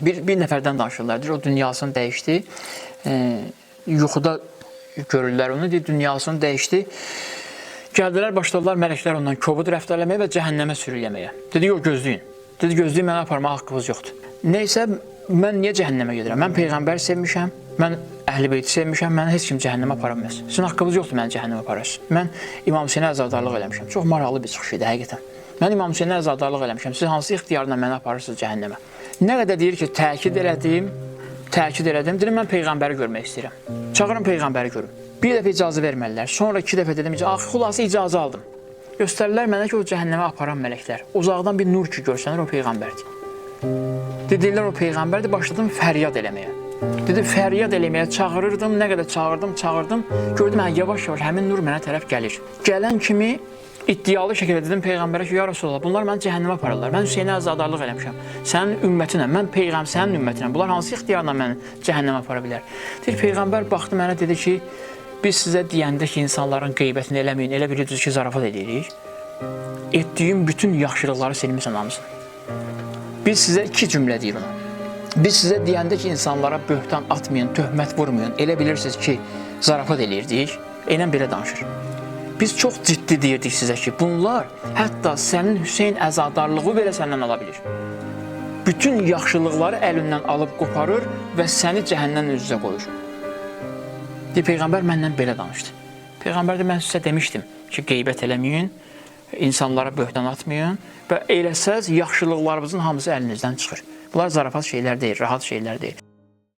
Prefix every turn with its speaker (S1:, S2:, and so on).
S1: Bir nəfərdən danışırlar. Deyir, o dünyasını dəyişdi. Yuxuda görürlər onu. Deyir, dünyasını dəyişdi. Gəldilər, başladılar mələklər ondan kobud rəftar eləməyə və cəhənnəmə sürükləməyə. Dedi, yox, gözləyin. Dedi, gözləyin, mənə aparmağa haqqınız yoxdur. Neysə, mən niyə cəhənnəmə gedirəm? Mən Peyğəmbər sevmişəm, mən Əhl-i-Beyti sevmişəm, mənə heç kim cəhənnəmə aparamaz. Sizin haqqınız yoxdur mənə cəhənnəmə aparasınız. Mən İmam Hüseynə əzadarlıq eləmişəm. Çox maraqlı bir çıxış idi, həqiqətən. Mən İmam Hüseynə əzadarlıq eləmişəm. Siz hansı ixtiyarla mənə aparırsınız cəhənnəmə? Nə qədər deyir ki, təkid elədim. Dedim, mən Peyğəmbəri görmək istəyirəm. Çağırın Peyğəmbəri görüm. Bir dəfə icazə verməlilər. Sonra 2 dəfə dedim, xülasə icazə aldım. Göstərirlər mənə ki, o cəhənnəmə aparan mələklər. Uzaqdan bir nur ki, görsənir, o Peyğəmbərdir. Dedilər, o Peyğəmbərdir, başladım fəryad eləməyə. Dedi, fəryad eləməyə çağırırdım, nə qədər çağırdım. Gördüm, yavaş-yavaş həmin nur mənə tərəf gəlir. Gələn kimi iddialı şəkildə dedim Peyğəmbərə ki, ya Rasulullah, bunlar məni cəhənnəmə aparırlar. Mən Hüseynə əzadarlıq eləmişəm. Sənin ümmətinəm, mən Peyğəmbər, sənin ümmətinəm. Bunlar hansı ixtiyarla məni cəhənnəmə apara bilər? Deyir, Peyğəmbər baxdı mənə, dedi ki, biz sizə deyəndə ki, insanların qeybətini eləməyin, elə bilirsiniz ki, zarafat edirik. Etdiyim bütün yaxşılıqları silmirsən hamısını. Biz sizə 2 cümlə deyir ona. Biz sizə deyəndə ki, insanlara böhtan atmayın, töhmət vurmayın, elə bilirsiniz ki, zarafat eləyirdik. Eynən belə danışır. Biz çox ciddi deyirdik sizə ki, bunlar hətta sənin Hüseyn əzadarlığı belə səndən ala bilir. Bütün yaxşılıqları əlindən alıb qoparır və səni cəhənnəmin üz-üzə qoyur. Peyğəmbər məndən belə danışdı. Peyğəmbər də mən sizə demişdim ki, qeybət eləməyin, insanlara böhtan atmayın və eləsəz yaxşılıqlarımızın hamısı əlinizdən çıxır. Bunlar zarafat şeylər deyil, rahat şeylər deyil.